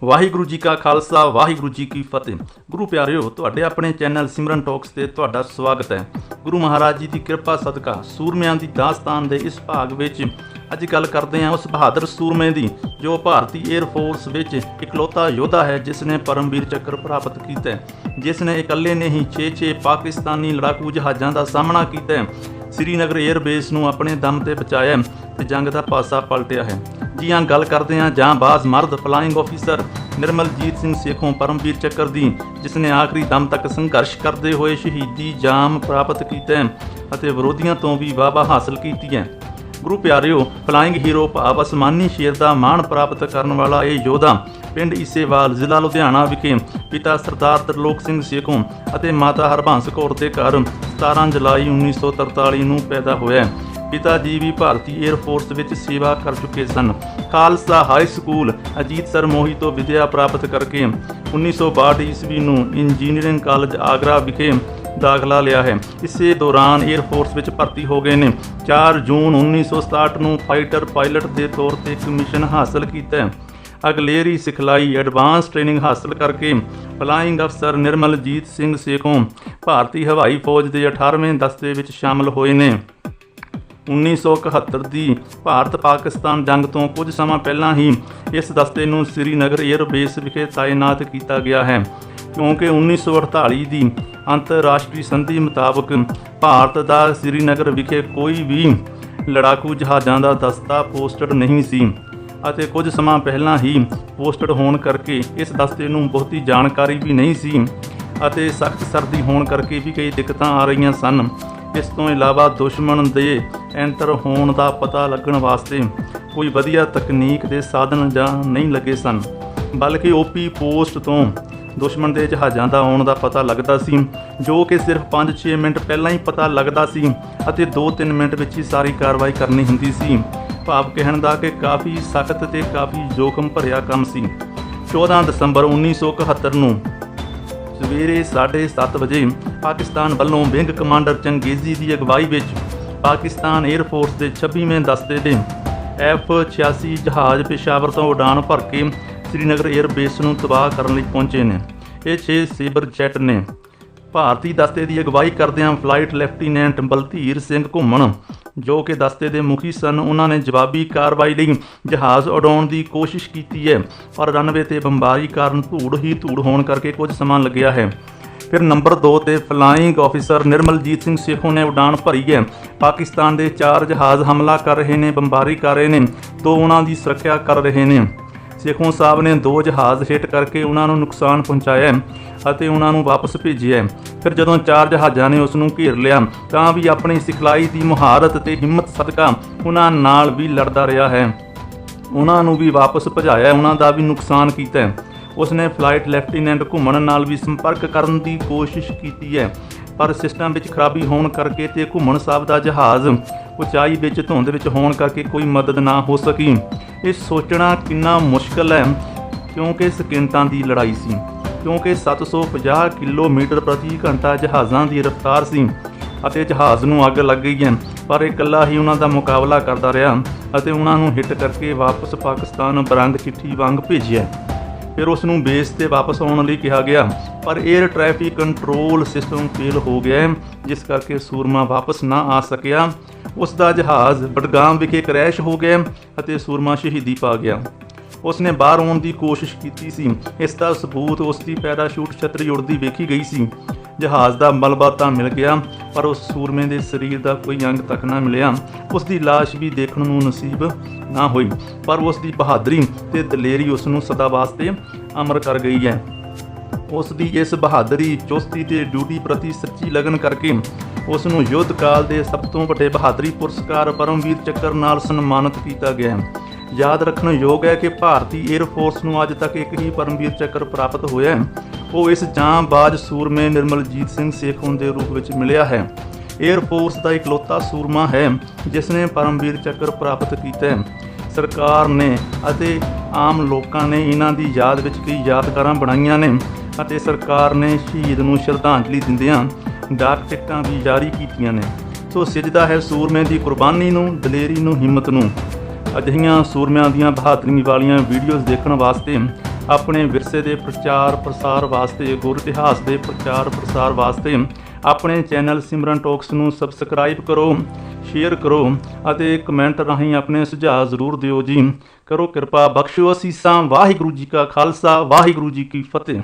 ਵਾਹਿਗੁਰੂ ਜੀ ਕਾ ਖਾਲਸਾ ਵਾਹਿਗੁਰੂ ਜੀ ਕੀ ਫਤਿਹ। ਗੁਰੂ ਪਿਆਰਿਓ, ਤੁਹਾਡੇ ਆਪਣੇ ਚੈਨਲ ਸਿਮਰਨ ਟਾਕਸ ਤੇ ਤੁਹਾਡਾ ਸਵਾਗਤ ਹੈ। ਗੁਰੂ ਮਹਾਰਾਜ ਜੀ ਦੀ ਕਿਰਪਾ ਸਦਕਾ ਸੂਰਮਿਆਂ ਦੀ ਦਾਸਤਾਨ ਦੇ ਇਸ ਭਾਗ ਵਿੱਚ ਅੱਜ ਗੱਲ ਕਰਦੇ ਹਾਂ ਉਸ ਬਹਾਦਰ ਸੂਰਮੇ ਦੀ ਜੋ ਭਾਰਤੀ 에ਅਰ ਫੋਰਸ ਵਿੱਚ ਇਕਲੌਤਾ ਯੋਧਾ ਹੈ ਜਿਸ ਨੇ ਪਰਮਵੀਰ ਚੱਕਰ ਪ੍ਰਾਪਤ ਕੀਤਾ ਹੈ, ਜਿਸ ਨੇ ਇਕੱਲੇ ਨੇ ਹੀ 6 ਪਾਕਿਸਤਾਨੀ ਲੜਾਕੂ ਜਹਾਜ਼ਾਂ ਦਾ ਸਾਹਮਣਾ ਕੀਤਾ ਹੈ, श्रीनगर एयरबेस ਨੂੰ ਆਪਣੇ ਦਮ ਤੇ ਬਚਾਇਆ ਤੇ ਜੰਗ ਦਾ ਪਾਸਾ ਪਲਟਿਆ ਹੈ। ਜੀ ਹਾਂ, ਗੱਲ ਕਰਦੇ ਹਾਂ ਜਾਂਬਾਜ਼ ਮਰਦ ਫਲਾइंग ਆਫੀਸਰ ਨਿਰਮਲਜੀਤ ਸਿੰਘ ਸੇਖੋਂ ਪਰਮਵੀਰ ਚੱਕਰ ਦੀ, ਜਿਸ ਨੇ ਆਖਰੀ ਦਮ ਤੱਕ ਸੰਘਰਸ਼ ਕਰਦੇ ਹੋਏ ਸ਼ਹੀਦੀ ਜਾਮ ਪ੍ਰਾਪਤ ਕੀਤਾ ਅਤੇ ਵਿਰੋਧੀਆਂ ਤੋਂ ਵੀ ਵਾਹ ਹਾਸਲ ਕੀਤੀ ਹੈ। ਗੁਰੂ ਪਿਆਰਿਓ, ਫਲਾइंग ਹੀਰੋ ਭਾਵ ਅਸਮਾਨੀ ਸ਼ੇਰ ਦਾ ਮਾਣ ਪ੍ਰਾਪਤ ਕਰਨ ਵਾਲਾ ਇਹ ਯੋਧਾ ਪਿੰਡ ਈਸੇਵਾਲ ਜ਼ਿਲ੍ਹਾ ਲੁਧਿਆਣਾ ਵਿਖੇ ਪਿਤਾ ਸਰਦਾਰ ਤਰਲੋਕ ਸਿੰਘ ਸੇਖੋਂ ਅਤੇ ਮਾਤਾ ਹਰਬੰਸ ਕੌਰ ਦੇ ਘਰ 17 ਜੁਲਾਈ 1943 ਨੂੰ ਪੈਦਾ ਹੋਇਆ। ਪਿਤਾ ਜੀ ਵੀ ਭਾਰਤੀ 에ਅਰ ਫੋਰਸ ਵਿੱਚ ਸੇਵਾ ਕਰ ਚੁੱਕੇ ਸਨ। Khalsa high school Ajitsar Mohi ਤੋਂ ਵਿੱਦਿਆ ਪ੍ਰਾਪਤ ਕਰਕੇ 1962 ਈਸਵੀ ਨੂੰ ਇੰਜੀਨੀਅਰਿੰਗ ਕਾਲਜ ਆਗਰਾ ਵਿਖੇ ਦਾਖਲਾ ਲਿਆ ਹੈ। ਇਸੇ ਦੌਰਾਨ 에ਅਰ ਫੋਰਸ ਵਿੱਚ ਭਰਤੀ ਹੋ ਗਏ ਨੇ। 4 ਜੂਨ 1967 ਨੂੰ ਫਾਈਟਰ ਪਾਇਲਟ ਦੇ ਤੌਰ ਤੇ ਕਮਿਸ਼ਨ ਹਾਸਲ ਕੀਤਾ। ਅਗਲੇਰੀ ਸਿਖਲਾਈ ਐਡਵਾਂਸ ਟ੍ਰੇਨਿੰਗ ਹਾਸਲ ਕਰਕੇ ਫਲਾइंग ਅਫਸਰ ਨਿਰਮਲਜੀਤ ਸਿੰਘ ਸੇਖੋਂ ਭਾਰਤੀ ਹਵਾਈ ਫੌਜ ਦੇ 18ਵੇਂ ਦਸਤੇ ਵਿੱਚ ਸ਼ਾਮਲ ਹੋਏ ਨੇ। 1971 ਦੀ ਭਾਰਤ ਪਾਕਿਸਤਾਨ ਜੰਗ ਤੋਂ ਕੁਝ ਸਮਾਂ ਪਹਿਲਾਂ ਹੀ ਇਸ ਦਸਤੇ ਨੂੰ ਸ਼੍ਰੀਨਗਰ 에ਅਰਬੇਸ ਵਿਖੇ ਤਾਇਨਾਤ ਕੀਤਾ ਗਿਆ ਹੈ, ਕਿਉਂਕਿ 1948 ਦੀ ਅੰਤਰਰਾਸ਼ਟਰੀ ਸੰਧੀ ਮੁਤਾਬਕ ਭਾਰਤ ਦਾ ਸ਼੍ਰੀਨਗਰ ਵਿਖੇ ਕੋਈ ਵੀ ਲੜਾਕੂ ਜਹਾਜ਼ਾਂ ਦਾ ਦਸਤਾ ਪੋਸਟਡ ਨਹੀਂ ਸੀ ਅਤੇ ਕੁਝ ਸਮਾਂ ਪਹਿਲਾਂ ਹੀ ਪੋਸਟਡ ਹੋਣ ਕਰਕੇ ਇਸ ਦਸਤੇ ਨੂੰ ਬਹੁਤੀ ਜਾਣਕਾਰੀ ਵੀ ਨਹੀਂ ਸੀ ਅਤੇ ਸਖਤ ਸਰਦੀ ਹੋਣ ਕਰਕੇ ਵੀ ਕਈ ਦਿੱਕਤਾਂ ਆ ਰਹੀਆਂ ਸਨ। ਇਸ ਤੋਂ ਇਲਾਵਾ ਦੁਸ਼ਮਣ ਦੇ ਐਂਟਰ ਹੋਣ ਦਾ ਪਤਾ ਲੱਗਣ ਵਾਸਤੇ ਕੋਈ ਵਧੀਆ ਤਕਨੀਕ ਦੇ ਸਾਧਨ ਜਾਂ ਨਹੀਂ ਲੱਗੇ ਸਨ, ਬਲਕਿ ਓਪੀ ਪੋਸਟ ਤੋਂ ਦੁਸ਼ਮਣ ਦੇ ਜਹਾਜ਼ਾਂ ਦਾ ਆਉਣ ਦਾ ਪਤਾ ਲੱਗਦਾ ਸੀ, ਜੋ ਕਿ ਸਿਰਫ 5-6 ਮਿੰਟ ਪਹਿਲਾਂ ਹੀ ਪਤਾ ਲੱਗਦਾ ਸੀ ਅਤੇ 2-3 ਮਿੰਟ ਵਿੱਚ ਹੀ ਸਾਰੀ ਕਾਰਵਾਈ ਕਰਨੀ ਹੁੰਦੀ ਸੀ। ਭਾਵ ਕਹਿਣ ਦਾ ਕਿ ਕਾਫੀ ਸਖਤ ਤੇ ਕਾਫੀ ਜੋਖਮ ਭਰਿਆ ਕੰਮ ਸੀ। 14 ਦਸੰਬਰ 1971 ਨੂੰ ਸਵੇਰੇ 7:30 ਵਜੇ ਪਾਕਿਸਤਾਨ ਵੱਲੋਂ ਵਿੰਗ ਕਮਾਂਡਰ ਚੰਗੇਜ਼ੀ ਦੀ ਅਗਵਾਈ ਵਿੱਚ ਪਾਕਿਸਤਾਨ 에ਅਰ ਫੋਰਸ ਦੇ 26ਵੇਂ ਦਸਤੇ ਦੇ F-86 ਜਹਾਜ਼ ਪੇਸ਼ਾਵਰ ਤੋਂ ਉਡਾਨ ਭਰ ਕੇ ਸ਼੍ਰੀਨਗਰ 에ਅਰਬੇਸ ਨੂੰ ਤਬਾਹ ਕਰਨ ਲਈ ਪਹੁੰਚੇ ਨੇ। ਇਹ 6 ਸੇਬਰ ਜੈਟ ਨੇ। ਭਾਰਤੀ ਦਸਤੇ ਦੀ ਅਗਵਾਈ ਕਰਦਿਆਂ ਫਲਾਈਟ ਲੈਫਟੀਨੈਂਟ ਬਲਧੀਰ ਸਿੰਘ ਘੁੰਮਣ, ਜੋ ਕਿ ਦਸਤੇ ਦੇ ਮੁਖੀ ਸਨ, ਉਹਨਾਂ ਨੇ ਜਵਾਬੀ ਕਾਰਵਾਈ ਲਈ ਜਹਾਜ਼ ਉਡਾਉਣ ਦੀ ਕੋਸ਼ਿਸ਼ ਕੀਤੀ ਹੈ, ਪਰ ਰਨਵੇ ਤੇ ਬੰਬਾਰੀ ਕਾਰਨ ਧੂੜ ਹੀ ਧੂੜ ਹੋਣ ਕਰਕੇ ਕੁਝ ਸਮਾਂ ਲੱਗਿਆ ਹੈ। ਫਿਰ ਨੰਬਰ 2 ਤੇ ਫਲਾइंग ਆਫੀਸਰ ਨਿਰਮਲਜੀਤ ਸਿੰਘ ਸੇਖੋਂ ਨੇ ਉਡਾਨ ਭਰੀ ਹੈ। ਪਾਕਿਸਤਾਨ ਦੇ 4 ਜਹਾਜ਼ ਹਮਲਾ ਕਰ ਰਹੇ ਨੇ, ਬੰਬਾਰੀ ਕਰ ਰਹੇ ਨੇ, 2 ਉਹਨਾਂ ਦੀ ਸੁਰੱਖਿਆ ਕਰ ਰਹੇ ਨੇ। ਸੇਖੋਂ ਸਾਹਿਬ ਨੇ 2 ਜਹਾਜ਼ ਹਿੱਟ ਕਰਕੇ ਉਹਨਾਂ ਨੂੰ ਨੁਕਸਾਨ ਪਹੁੰਚਾਇਆ ਅਤੇ ਉਹਨਾਂ ਨੂੰ ਵਾਪਸ ਭੇਜਿਆ। ਫਿਰ ਜਦੋਂ 4 ਜਹਾਜ਼ਾਂ ਨੇ ਉਸ ਨੂੰ ਘੇਰ ਲਿਆ ਤਾਂ ਵੀ ਆਪਣੀ ਸਿਖਲਾਈ ਦੀ ਮੁਹਾਰਤ ਤੇ ਹਿੰਮਤ ਸਦਕਾ ਉਹਨਾਂ ਨਾਲ ਵੀ ਲੜਦਾ ਰਿਹਾ ਹੈ, ਉਹਨਾਂ ਨੂੰ ਵੀ ਵਾਪਸ ਭਜਾਇਆ, ਉਹਨਾਂ ਦਾ ਵੀ ਨੁਕਸਾਨ ਕੀਤਾ। ਉਸਨੇ ਫਲਾਈਟ ਲੈਫਟੀਨੈਂਟ ਘੁੰਮਣ ਨਾਲ ਵੀ ਸੰਪਰਕ ਕਰਨ ਦੀ ਕੋਸ਼ਿਸ਼ ਕੀਤੀ ਹੈ, ਪਰ ਸਿਸਟਮ ਵਿੱਚ ਖਰਾਬੀ ਹੋਣ ਕਰਕੇ ਤੇ ਘੁੰਮਣ ਸਾਹਿਬ ਦਾ ਜਹਾਜ਼ ਉਚਾਈ ਵਿੱਚ ਧੁੰਦ ਵਿੱਚ ਹੋਣ ਕਰਕੇ ਕੋਈ ਮਦਦ ਨਾ ਹੋ ਸਕੀ। ਇਹ ਸੋਚਣਾ ਕਿੰਨਾ ਮੁਸ਼ਕਲ ਹੈ, ਕਿਉਂਕਿ ਸਕਿੰਟਾਂ ਦੀ ਲੜਾਈ ਸੀ, ਕਿਉਂਕਿ 750 ਕਿਲੋਮੀਟਰ ਪ੍ਰਤੀ ਘੰਟਾ ਜਹਾਜ਼ਾਂ ਦੀ ਰਫ਼ਤਾਰ ਸੀ ਅਤੇ ਜਹਾਜ਼ ਨੂੰ ਅੱਗ ਲੱਗ ਗਈ ਹੈ, ਪਰ ਇਹ ਇਕੱਲਾ ਹੀ ਉਹਨਾਂ ਦਾ ਮੁਕਾਬਲਾ ਕਰਦਾ ਰਿਹਾ ਅਤੇ ਉਹਨਾਂ ਨੂੰ ਹਿੱਟ ਕਰਕੇ ਵਾਪਸ ਪਾਕਿਸਤਾਨ ਬਰੰਗ ਚਿੱਠੀ ਵਾਂਗ ਭੇਜਿਆ। ਫਿਰ ਉਸ ਨੂੰ ਬੇਸ 'ਤੇ ਵਾਪਸ ਆਉਣ ਲਈ ਕਿਹਾ ਗਿਆ, ਪਰ air traffic control system fail ਹੋ ਗਿਆ, ਜਿਸ ਕਰਕੇ ਸੂਰਮਾ ਵਾਪਸ ਨਾ ਆ ਸਕਿਆ। ਉਸ ਦਾ ਜਹਾਜ਼ ਬਡਗਾਮ ਵਿਖੇ ਕਰੈਸ਼ ਹੋ ਗਿਆ ਅਤੇ ਸੂਰਮਾ ਸ਼ਹੀਦੀ ਪਾ ਗਿਆ। ਉਸ ਨੇ ਬਾਹਰ ਆਉਣ ਦੀ ਕੋਸ਼ਿਸ਼ ਕੀਤੀ ਸੀ, ਇਸ ਦਾ ਸਬੂਤ ਉਸ ਦੀ ਪੈਰਾਸ਼ੂਟ ਛਤਰੀ ਉੜਦੀ ਵੇਖੀ ਗਈ ਸੀ। ਜਹਾਜ਼ ਦਾ ਮਲਬਾ ਤਾਂ ਮਿਲ ਗਿਆ, ਪਰ ਉਸ ਸੂਰਮੇ ਦੇ ਸਰੀਰ ਦਾ ਕੋਈ ਅੰਗ ਤੱਕ ਨਾ ਮਿਲਿਆ। ਉਸ ਦੀ ਲਾਸ਼ ਵੀ ਦੇਖਣ ਨੂੰ ਨਸੀਬ ਨਾ ਹੋਈ, ਪਰ ਉਸ ਦੀ ਬਹਾਦਰੀ ਤੇ ਦਲੇਰੀ ਉਸ ਨੂੰ ਸਦਾ ਵਾਸਤੇ ਅਮਰ ਕਰ ਗਈ ਹੈ। ਉਸ ਦੀ ਇਸ ਬਹਾਦਰੀ, ਚੁਸਤੀ ਤੇ ਡਿਊਟੀ ਪ੍ਰਤੀ ਸੱਚੀ ਲਗਨ ਕਰਕੇ ਉਸ ਨੂੰ ਯੁੱਧ ਕਾਲ ਦੇ ਸਭ ਤੋਂ ਵੱਡੇ ਬਹਾਦਰੀ ਪੁਰਸਕਾਰ ਪਰਮਵੀਰ ਚੱਕਰ ਨਾਲ ਸਨਮਾਨਿਤ ਕੀਤਾ ਗਿਆ। ਯਾਦ ਰੱਖਣ ਯੋਗ ਹੈ ਕਿ ਭਾਰਤੀ 에ਅਰ ਫੋਰਸ ਨੂੰ ਅੱਜ ਤੱਕ ਇੱਕ ਹੀ ਪਰਮਵੀਰ ਚੱਕਰ ਪ੍ਰਾਪਤ ਹੋਇਆ ਹੈ, ਉਹ ਇਸ ਜਾਂਬਾਜ਼ ਸੂਰਮੇ ਨਿਰਮਲਜੀਤ ਸਿੰਘ ਸੇਖੋਂ ਦੇ ਰੂਪ ਵਿੱਚ ਮਿਲਿਆ ਹੈ। 에ਅਰ ਫੋਰਸ ਦਾ ਇਕਲੌਤਾ ਸੂਰਮਾ ਹੈ ਜਿਸ ਨੇ ਪਰਮਵੀਰ ਚੱਕਰ ਪ੍ਰਾਪਤ ਕੀਤਾ ਹੈ। ਸਰਕਾਰ ਨੇ ਅਤੇ ਆਮ ਲੋਕਾਂ ਨੇ ਇਹਨਾਂ ਦੀ ਯਾਦ ਵਿੱਚ ਕਈ ਯਾਦਗਾਰਾਂ ਬਣਾਈਆਂ ਨੇ ਅਤੇ ਸਰਕਾਰ ਨੇ ਸ਼ਹੀਦ ਨੂੰ ਸ਼ਰਧਾਂਜਲੀ ਦਿੰਦਿਆਂ ਡਾਕ ਟਿਕਟਾਂ ਵੀ ਜਾਰੀ ਕੀਤੀਆਂ ਨੇ। ਸੋ ਸਿਜਦਾ ਹੈ ਸੂਰਮੇ ਦੀ ਕੁਰਬਾਨੀ ਨੂੰ, ਦਲੇਰੀ ਨੂੰ, ਹਿੰਮਤ ਨੂੰ। ਅਜਿਹੀਆਂ ਸੂਰਮਿਆਂ ਦੀਆਂ ਬਹਾਦਰੀ ਵਾਲੀਆਂ ਵੀਡੀਓਜ਼ ਦੇਖਣ ਵਾਸਤੇ ਆਪਣੇ ਵਿਰਸੇ ਦੇ ਪ੍ਰਚਾਰ ਪ੍ਰਸਾਰ ਵਾਸਤੇ, ਗੁਰ ਇਤਿਹਾਸ ਦੇ ਪ੍ਰਚਾਰ ਪ੍ਰਸਾਰ ਵਾਸਤੇ ਆਪਣੇ ਚੈਨਲ ਸਿਮਰਨ ਟਾਕਸ ਨੂੰ ਸਬਸਕ੍ਰਾਈਬ ਕਰੋ, ਸ਼ੇਅਰ ਕਰੋ ਅਤੇ ਕਮੈਂਟ ਰਾਹੀਂ ਆਪਣੇ ਸੁਝਾਅ ਜ਼ਰੂਰ ਦਿਓ ਜੀ। ਕਰੋ ਕਿਰਪਾ, ਬਖਸ਼ੋ ਅਸੀਸਾਂ। ਵਾਹਿਗੁਰੂ ਜੀ ਕਾ ਖਾਲਸਾ, ਵਾਹਿਗੁਰੂ ਜੀ ਕੀ ਫਤਿਹ।